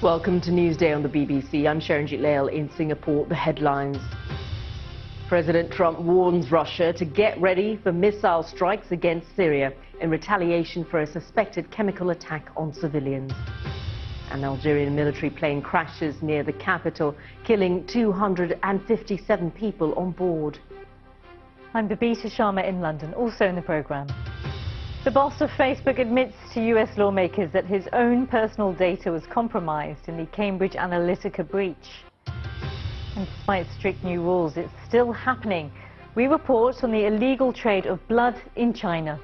Welcome to Newsday on the BBC. I'm Sharonjit Lail in Singapore. The headlines. President Trump warns Russia to get ready for missile strikes against Syria in retaliation for a suspected chemical attack on civilians. An Algerian military plane crashes near the capital, killing 257 people on board. I'm Babita Sharma in London, also in the programme. The boss of Facebook admits to US lawmakers that his own personal data was compromised in the Cambridge Analytica breach. And despite strict new rules, it's still happening. We report on the illegal trade of blood in China.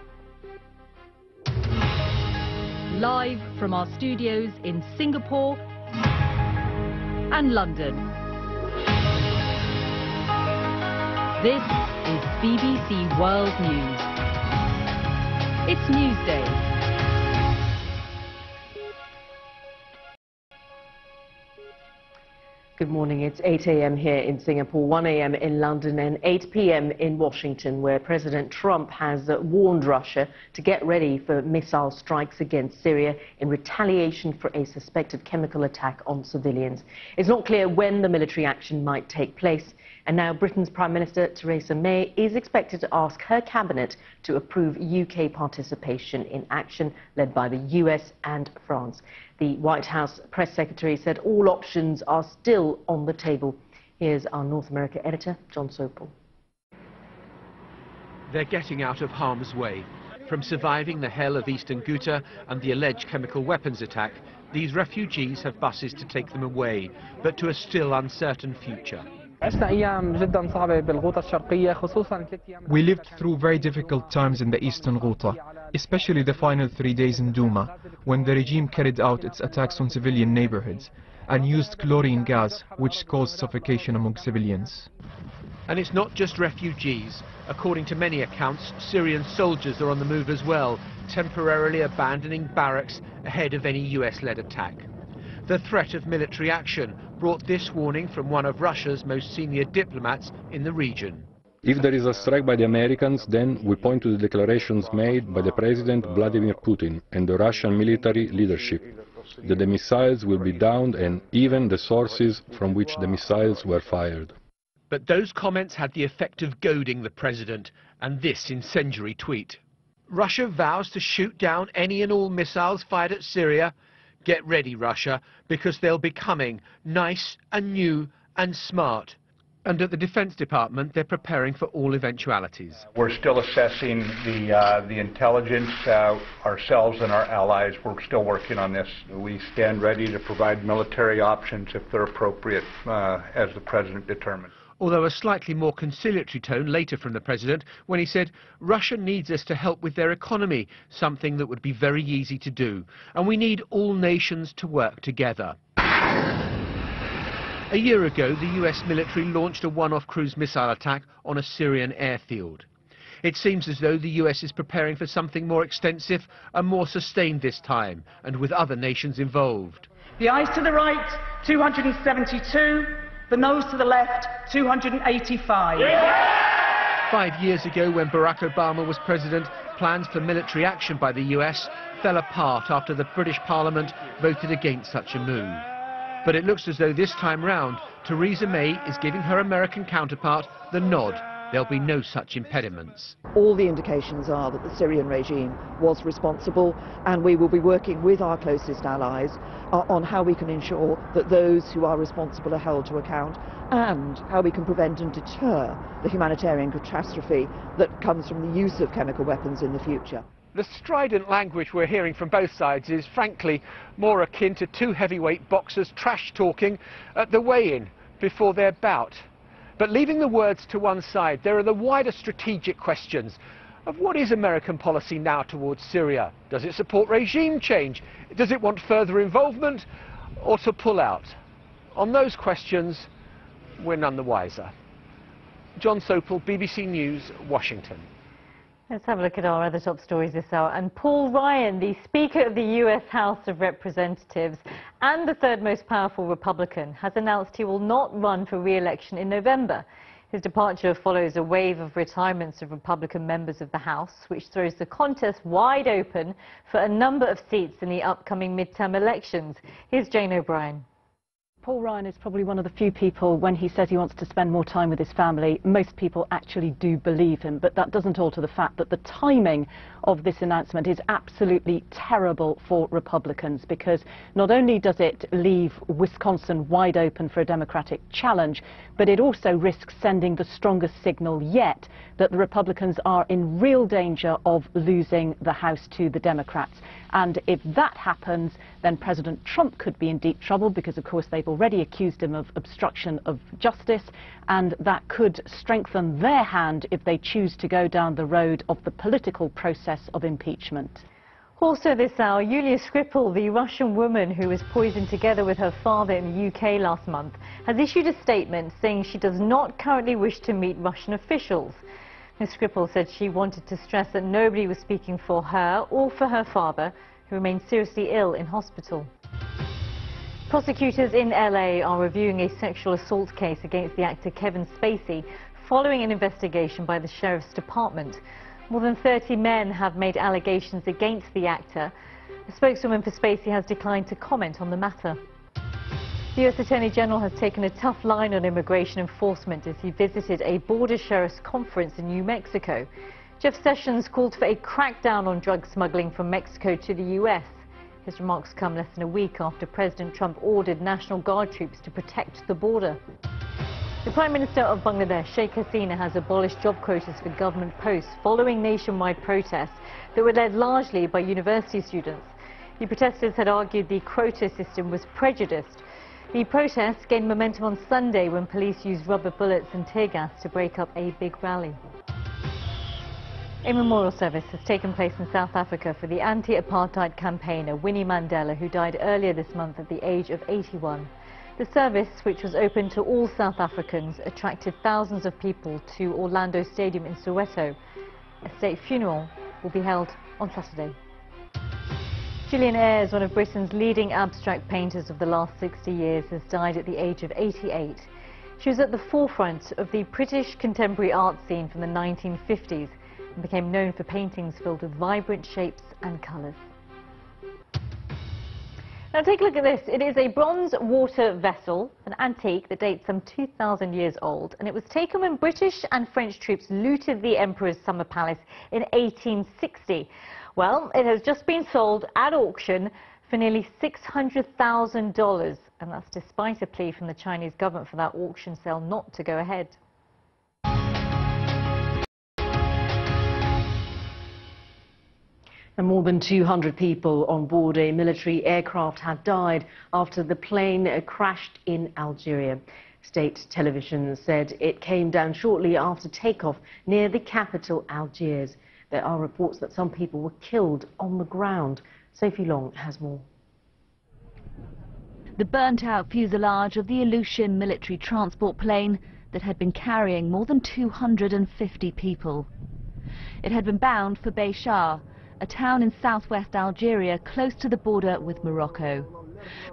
Live from our studios in Singapore and London. This is BBC World News. It's Newsday. Good morning. It's 8 a.m. here in Singapore, 1 a.m. in London and 8 p.m. in Washington, where President Trump has warned Russia to get ready for missile strikes against Syria in retaliation for a suspected chemical attack on civilians. It's not clear when the military action might take place. And now Britain's Prime Minister Theresa May is expected to ask her cabinet to approve UK participation in action led by the US and France. The White House press secretary said all options are still on the table. Here's our North America editor, John Sopel. They're getting out of harm's way. From surviving the hell of Eastern Ghouta and the alleged chemical weapons attack, these refugees have buses to take them away, but to a still uncertain future. We lived through very difficult times in the Eastern Ghouta, especially the final 3 days in Douma, when the regime carried out its attacks on civilian neighborhoods and used chlorine gas, which caused suffocation among civilians. And it's not just refugees. According to many accounts, Syrian soldiers are on the move as well, temporarily abandoning barracks ahead of any US-led attack. The threat of military action brought this warning from one of Russia's most senior diplomats in the region. If there is a strike by the Americans, then we point to the declarations made by the President Vladimir Putin and the Russian military leadership that the missiles will be downed and even the sources from which the missiles were fired. But those comments had the effect of goading the president, and this incendiary tweet. Russia vows to shoot down any and all missiles fired at Syria. Get ready, Russia, because they'll be coming, nice and new and smart. And at the Defense Department, they're preparing for all eventualities. We're still assessing the intelligence ourselves and our allies. We're still working on this. We stand ready to provide military options if they're appropriate, as the President determines. Although a slightly more conciliatory tone later from the President when he said Russia needs us to help with their economy, something that would be very easy to do, and we need all nations to work together. A year ago, the US military launched a one-off cruise missile attack on a Syrian airfield. It seems as though the US is preparing for something more extensive and more sustained this time, and with other nations involved. The eyes to the right, 272. The nose to the left, 285. 5 years ago, when Barack Obama was president, plans for military action by the US fell apart after the British Parliament voted against such a move. But it looks as though this time round, Theresa May is giving her American counterpart the nod. There'll be no such impediments. All the indications are that the Syrian regime was responsible, and we will be working with our closest allies on how we can ensure that those who are responsible are held to account, and how we can prevent and deter the humanitarian catastrophe that comes from the use of chemical weapons in the future. The strident language we're hearing from both sides is frankly more akin to two heavyweight boxers trash-talking at the weigh-in before their bout. But leaving the words to one side, there are the wider strategic questions of what is American policy now towards Syria? Does it support regime change? Does it want further involvement or to pull out? On those questions, we're none the wiser. John Sopel, BBC News, Washington. Let's have a look at our other top stories this hour. And Paul Ryan, the Speaker of the US House of Representatives and the third most powerful Republican, has announced he will not run for re-election in November. His departure follows a wave of retirements of Republican members of the House, which throws the contest wide open for a number of seats in the upcoming midterm elections. Here's Jane O'Brien. Paul Ryan is probably one of the few people, when he says he wants to spend more time with his family, most people actually do believe him. But that doesn't alter the fact that the timing of this announcement is absolutely terrible for Republicans, because not only does it leave Wisconsin wide open for a Democratic challenge, but it also risks sending the strongest signal yet that the Republicans are in real danger of losing the House to the Democrats. And if that happens, then President Trump could be in deep trouble, because of course they've already accused him of obstruction of justice, and that could strengthen their hand if they choose to go down the road of the political process of impeachment. Also this hour, Yulia Skripal, the Russian woman who was poisoned together with her father in the UK last month, has issued a statement saying she does not currently wish to meet Russian officials. Ms. Skripal said she wanted to stress that nobody was speaking for her or for her father, who remains seriously ill in hospital. Prosecutors in LA are reviewing a sexual assault case against the actor Kevin Spacey following an investigation by the Sheriff's Department. More than 30 men have made allegations against the actor. A spokeswoman for Spacey has declined to comment on the matter. The U.S. Attorney General has taken a tough line on immigration enforcement as he visited a border sheriff's conference in New Mexico. Jeff Sessions called for a crackdown on drug smuggling from Mexico to the U.S. His remarks come less than a week after President Trump ordered National Guard troops to protect the border. The Prime Minister of Bangladesh, Sheikh Hasina, has abolished job quotas for government posts following nationwide protests that were led largely by university students. The protesters had argued the quota system was prejudiced. The protests gained momentum on Sunday when police used rubber bullets and tear gas to break up a big rally. A memorial service has taken place in South Africa for the anti-apartheid campaigner Winnie Mandela, who died earlier this month at the age of 81. The service, which was open to all South Africans, attracted thousands of people to Orlando Stadium in Soweto. A state funeral will be held on Saturday. Gillian Ayres, one of Britain's leading abstract painters of the last 60 years, has died at the age of 88. She was at the forefront of the British contemporary art scene from the 1950s and became known for paintings filled with vibrant shapes and colours. Now take a look at this. It is a bronze water vessel, an antique that dates some 2,000 years old, and it was taken when British and French troops looted the Emperor's summer palace in 1860. Well, it has just been sold at auction for nearly $600,000, and that's despite a plea from the Chinese government for that auction sale not to go ahead. And more than 200 people on board a military aircraft had died after the plane crashed in Algeria. State television said it came down shortly after takeoff near the capital, Algiers. There are reports that some people were killed on the ground. Sophie Long has more. The burnt-out fuselage of the Ilyushin military transport plane that had been carrying more than 250 people. It had been bound for Béchar, a town in southwest Algeria close to the border with Morocco.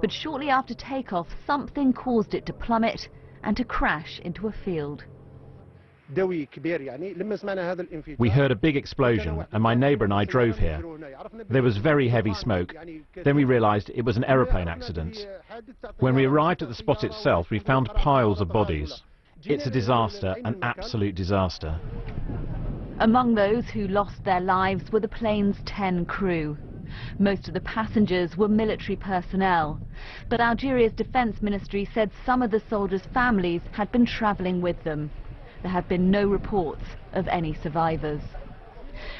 But shortly after takeoff, something caused it to plummet and to crash into a field. We heard a big explosion and my neighbour and I drove here. There was very heavy smoke. Then we realised it was an aeroplane accident. When we arrived at the spot itself, we found piles of bodies. It's a disaster, an absolute disaster. Among those who lost their lives were the plane's 10 crew. Most of the passengers were military personnel, but Algeria's defence ministry said some of the soldiers' families had been travelling with them. There have been no reports of any survivors.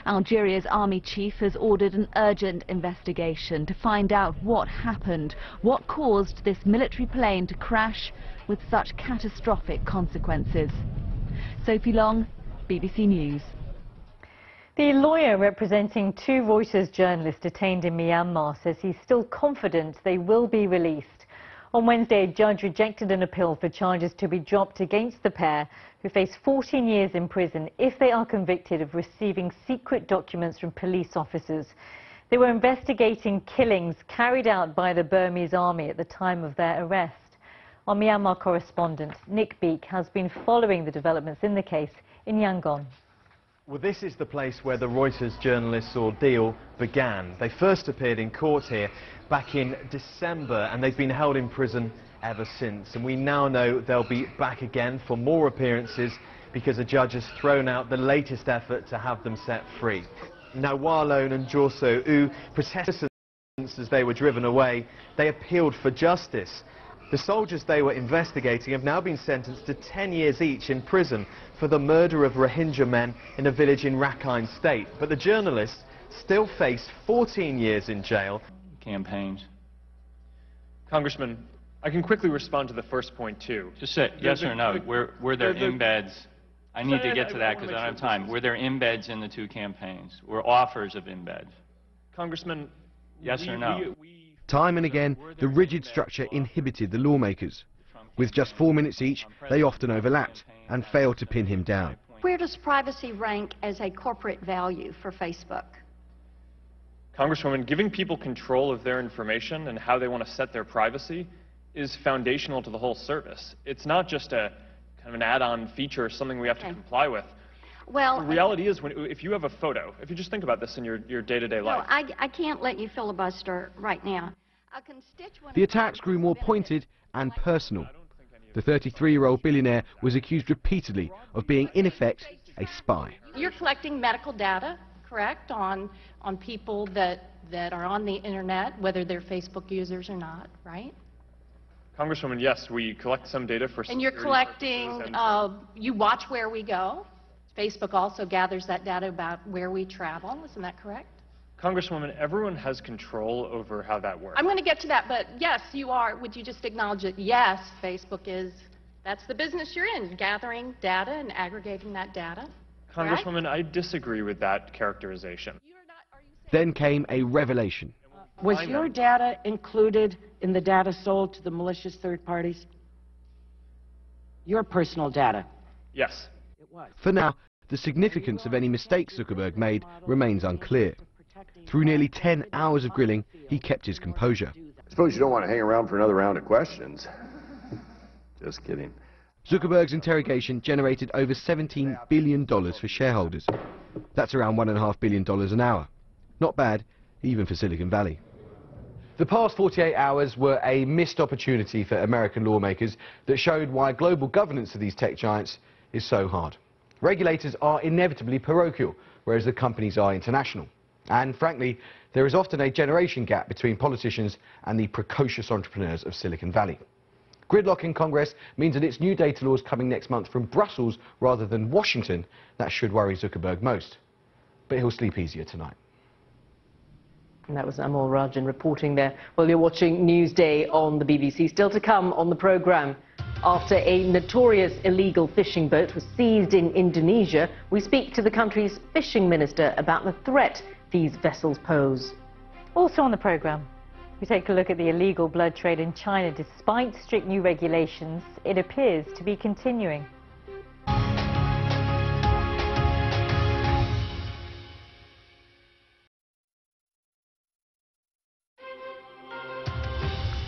Algeria's army chief has ordered an urgent investigation to find out what happened, what caused this military plane to crash with such catastrophic consequences. Sophie Long, BBC News. The lawyer representing two Reuters journalists detained in Myanmar says he's still confident they will be released. On Wednesday, a judge rejected an appeal for charges to be dropped against the pair, who face 14 years in prison if they are convicted of receiving secret documents from police officers. They were investigating killings carried out by the Burmese army at the time of their arrest. Our Myanmar correspondent, Nick Beek, has been following the developments in the case in Yangon. Well, this is the place where the Reuters journalists' ordeal began. They first appeared in court here back in December, and they've been held in prison ever since. And we now know they'll be back again for more appearances because a judge has thrown out the latest effort to have them set free. Now, Walone and Jorso U protested as they were driven away. They appealed for justice. The soldiers they were investigating have now been sentenced to 10 years each in prison for the murder of Rohingya men in a village in Rakhine State. But the journalists still face 14 years in jail. Campaigns. Congressman, I can quickly respond to the first point too. Just say yes or no. Were there embeds? I need to get to that because I don't have time. Were there embeds in the two campaigns? Were offers of embeds? Congressman, yes or no? Time and again, the rigid structure inhibited the lawmakers. With just 4 minutes each, they often overlapped and failed to pin him down. Where does privacy rank as a corporate value for Facebook? Congresswoman, giving people control of their information and how they want to set their privacy is foundational to the whole service. It's not just a kind of an add-on feature or something we have to comply with. Well, the reality is, if you have a photo, if you just think about this in your day-to-day life. I can't let you filibuster right now. The attacks grew more pointed and personal. The 33-year-old billionaire was accused repeatedly of being, in effect, a spy. You're collecting medical data, correct, on people that are on the internet, whether they're Facebook users or not, right? Congresswoman, yes, we collect some data for... And you're collecting, you watch where we go. Facebook also gathers that data about where we travel. Isn't that correct? Congresswoman, everyone has control over how that works. I'm going to get to that, but yes, you are. Would you just acknowledge that, yes, Facebook is, that's the business you're in, gathering data and aggregating that data? Congresswoman, I disagree with that characterization. Then came a revelation. Was your data included in the data sold to the malicious third parties? Your personal data? Yes. For now, the significance of any mistakes Zuckerberg made remains unclear. Through nearly 10 hours of grilling, he kept his composure. I suppose you don't want to hang around for another round of questions. Just kidding. Zuckerberg's interrogation generated over $17 billion for shareholders. That's around $1.5 billion an hour. Not bad, even for Silicon Valley. The past 48 hours were a missed opportunity for American lawmakers that showed why global governance of these tech giants is so hard. Regulators are inevitably parochial, whereas the companies are international. And frankly, there is often a generation gap between politicians and the precocious entrepreneurs of Silicon Valley. Gridlock in Congress means that it's new data laws coming next month from Brussels rather than Washington that should worry Zuckerberg most. But he'll sleep easier tonight. And that was Amol Rajan reporting there. Well, you're watching Newsday on the BBC. Still to come on the programme. After a notorious illegal fishing boat was seized in Indonesia, we speak to the country's fishing minister about the threat these vessels pose. Also on the programme, we take a look at the illegal blood trade in China. Despite strict new regulations, it appears to be continuing.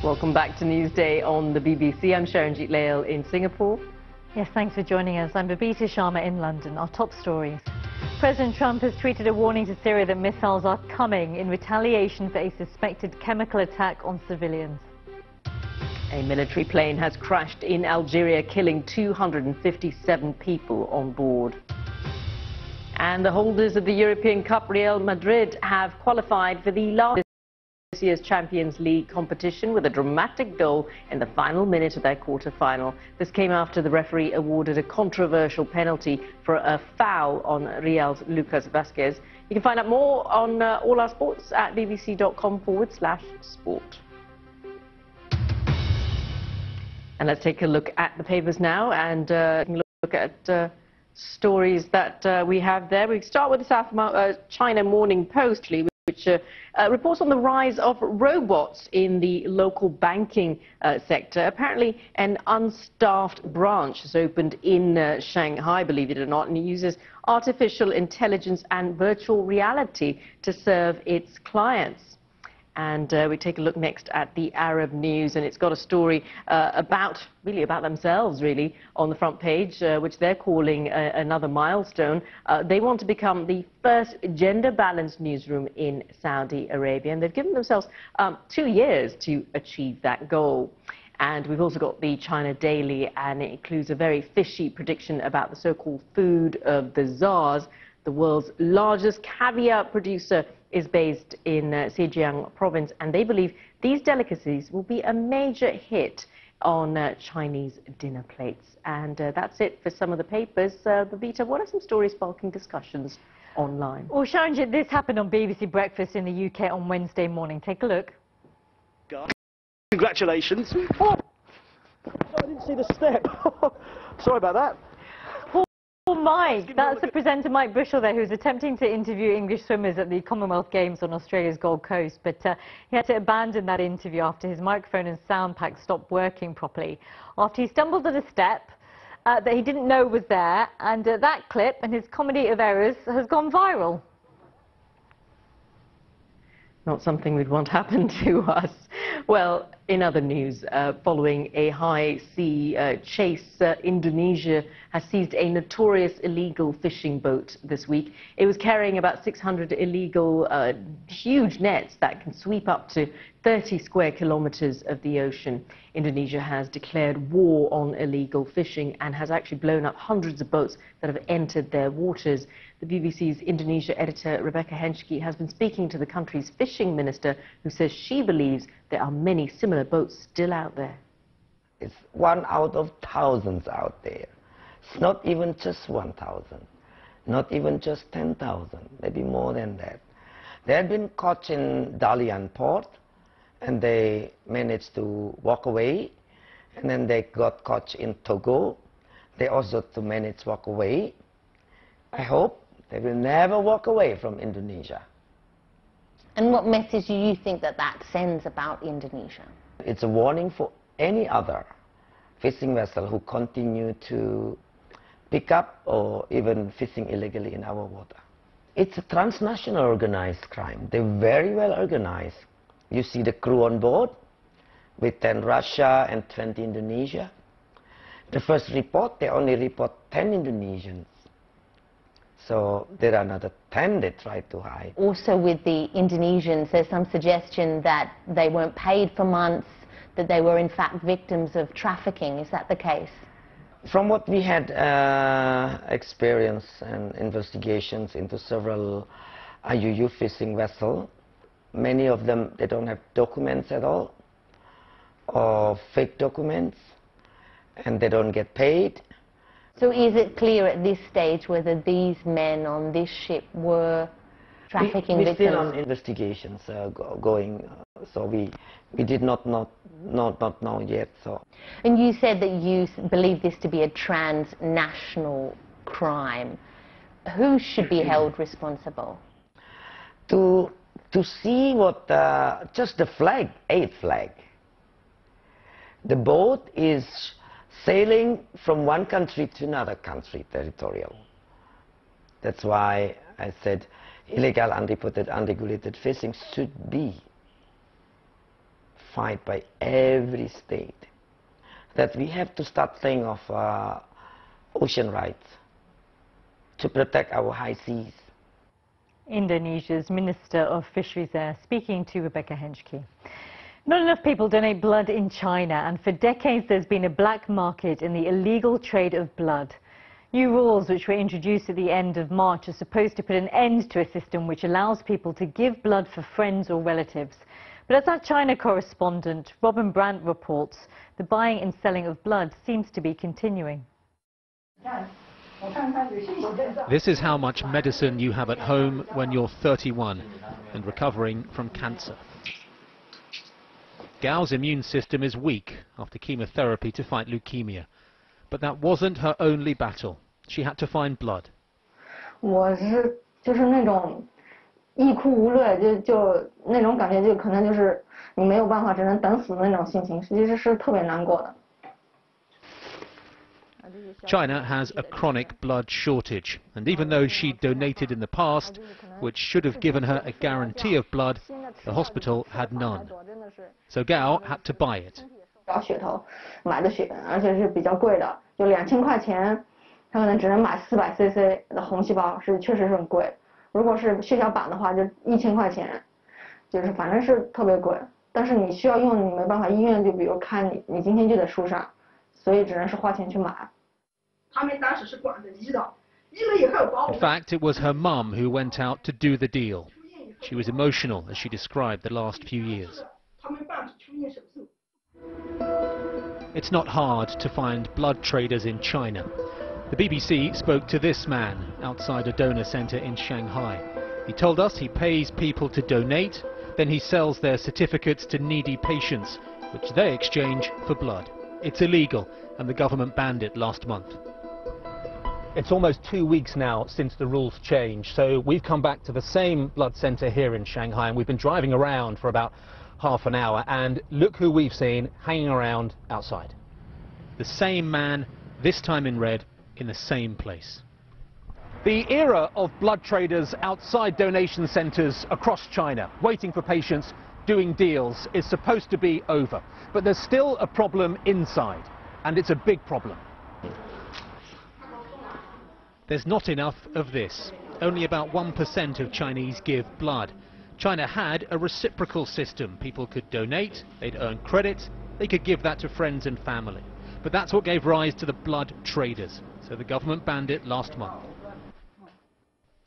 Welcome back to Newsday on the BBC. I'm Sharanjit Lail in Singapore. Yes, thanks for joining us. I'm Babita Sharma in London. Our top stories. President Trump has tweeted a warning to Syria that missiles are coming in retaliation for a suspected chemical attack on civilians. A military plane has crashed in Algeria, killing 257 people on board. And the holders of the European Cup, Real Madrid, have qualified for the last this year's Champions League competition with a dramatic goal in the final minute of their quarter-final. This came after the referee awarded a controversial penalty for a foul on Real's Lucas Vazquez. You can find out more on all our sports at bbc.com/sport. And let's take a look at the papers now and look at stories that we have there. We start with the South China Morning Post, which reports on the rise of robots in the local banking sector. Apparently, an unstaffed branch has opened in Shanghai, believe it or not, and it uses artificial intelligence and virtual reality to serve its clients. And we take a look next at the Arab news, and it's got a story about themselves, really, on the front page, which they're calling another milestone. They want to become the first gender-balanced newsroom in Saudi Arabia, and they've given themselves 2 years to achieve that goal. And we've also got the China Daily, and it includes a very fishy prediction about the so-called food of the czars. The world's largest caviar producer is based in Zhejiang province, and they believe these delicacies will be a major hit on Chinese dinner plates. And that's it for some of the papers. Babita, what are some stories sparking discussions online? Well, Sharon, this happened on BBC Breakfast in the UK on Wednesday morning. Take a look. Congratulations. Oh, I didn't see the step. Sorry about that. Poor Mike, that's the presenter Mike Bushell there, who was attempting to interview English swimmers at the Commonwealth Games on Australia's Gold Coast, but he had to abandon that interview after his microphone and sound pack stopped working properly, after he stumbled at a step that he didn't know was there, and that clip and his comedy of errors has gone viral. Not something we'd want happen to us. Well, in other news, following a high-sea chase, Indonesia has seized a notorious illegal fishing boat this week. It was carrying about 600 illegal, huge nets that can sweep up to 30 square kilometers of the ocean. Indonesia has declared war on illegal fishing and has actually blown up hundreds of boats that have entered their waters. The BBC's Indonesia editor, Rebecca Henschke, has been speaking to the country's fishing minister, who says she believes there are many similar boats still out there. It's 1 out of thousands out there. It's not even just 1,000, not even just 10,000, maybe more than that. They had been caught in Dalian port, and they managed to walk away, and then they got caught in Togo. They also managed to walk away. I hope they will never walk away from Indonesia. And what message do you think that sends about Indonesia? It's a warning for any other fishing vessel who continue to pick up or even fishing illegally in our water. It's a transnational organized crime. They're very well organized. You see the crew on board with 10 Russia and 20 Indonesia. The first report, they only report 10 Indonesians. So there are another 10 they tried to hide. Also with the Indonesians, there's some suggestion that they weren't paid for months, that they were in fact victims of trafficking. Is that the case? From what we had experience and investigations into several IUU fishing vessels, many of them, they don't have documents at all, or fake documents, and they don't get paid. So is it clear at this stage whether these men on this ship were trafficking We're victims? still on investigations going, so we did not know yet. So. And you said that you believe this to be a transnational crime. Who should be held responsible? To see what, just the flag, a flag. The boat is sailing from one country to another country, territorial. That's why I said illegal, unreported, unregulated fishing should be fight by every state. That we have to start thinking of ocean rights to protect our high seas. Indonesia's Minister of Fisheries there, speaking to Rebecca Henschke. Not enough people donate blood in China, and for decades there's been a black market in the illegal trade of blood. New rules which were introduced at the end of March are supposed to put an end to a system which allows people to give blood for friends or relatives. But as our China correspondent Robin Brandt reports, the buying and selling of blood seems to be continuing. This is how much medicine you have at home when you're 31 and recovering from cancer. Gao's immune system is weak after chemotherapy to fight leukemia. But that wasn't her only battle. She had to find blood. 我就是那种欲哭无泪，就那种感觉，就可能就是你没有办法，只能等死的那种心情，实际是特别难过的。China has a chronic blood shortage, and even though she donated in the past, which should have given her a guarantee of blood, the hospital had none. So Gao had to buy it. 找血头买的血，而且是比较贵的，就2000块钱，他可能只能买400 cc 的红细胞，确实是很贵。如果是血小板的话，就1000块钱，就是反正是特别贵。但是你需要用，你没办法，医院就比如看你今天就得输上，所以只能是花钱去买。他们当时是管着医的，医了以后把我。 In fact, it was her mum who went out to do the deal. She was emotional as she described the last few years. 他们办出院手术。 It's not hard to find blood traders in China. The BBC spoke to this man outside a donor centre in Shanghai. He told us he pays people to donate, then he sells their certificates to needy patients, which they exchange for blood. It's illegal, and the government banned it last month. It's almost 2 weeks now since the rules changed, so we've come back to the same blood centre here in Shanghai, and we've been driving around for about half an hour, and look who we've seen hanging around outside. The same man, this time in red, in the same place. The era of blood traders outside donation centres across China, waiting for patients, doing deals, is supposed to be over. But there's still a problem inside, and it's a big problem. There's not enough of this. Only about 1% of Chinese give blood. China had a reciprocal system. People could donate, they'd earn credit, they could give that to friends and family. But that's what gave rise to the blood traders, so the government banned it last month.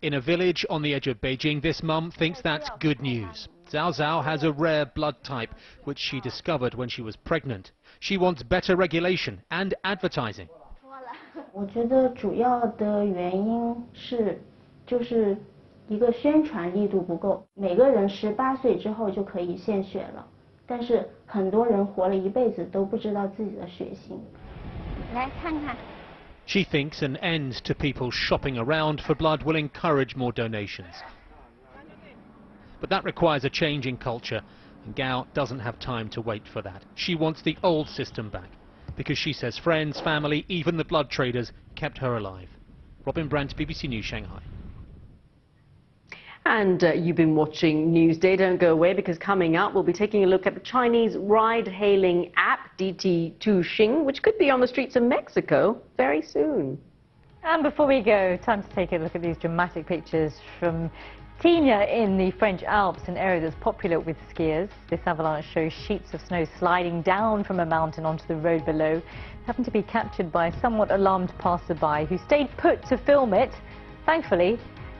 In a village on the edge of Beijing, this mum thinks that's good news. Zhao Zhao has a rare blood type, which she discovered when she was pregnant. She wants better regulation and advertising. 我觉得主要的原因就是一个宣传力度不够。每个人18岁之后就可以献血了，但是很多人活了一辈子都不知道自己的血型。来看看。 She thinks an end to people shopping around for blood will encourage more donations. But that requires a change in culture, and Gao doesn't have time to wait for that. She wants the old system back, because she says friends, family, even the blood traders kept her alive. Robin Brandt, BBC News, Shanghai. And you've been watching Newsday. Don't go away, because coming up we'll be taking a look at the Chinese ride-hailing app DT Tuxing, which could be on the streets of Mexico very soon. And before we go, time to take a look at these dramatic pictures from Tignes in the French Alps, an area that's popular with skiers. This avalanche shows sheets of snow sliding down from a mountain onto the road below. It happened to be captured by a somewhat alarmed passerby who stayed put to film it. Thankfully,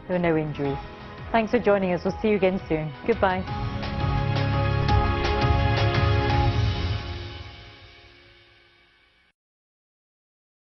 there were no injuries. Thanks for joining us. We'll see you again soon. Goodbye.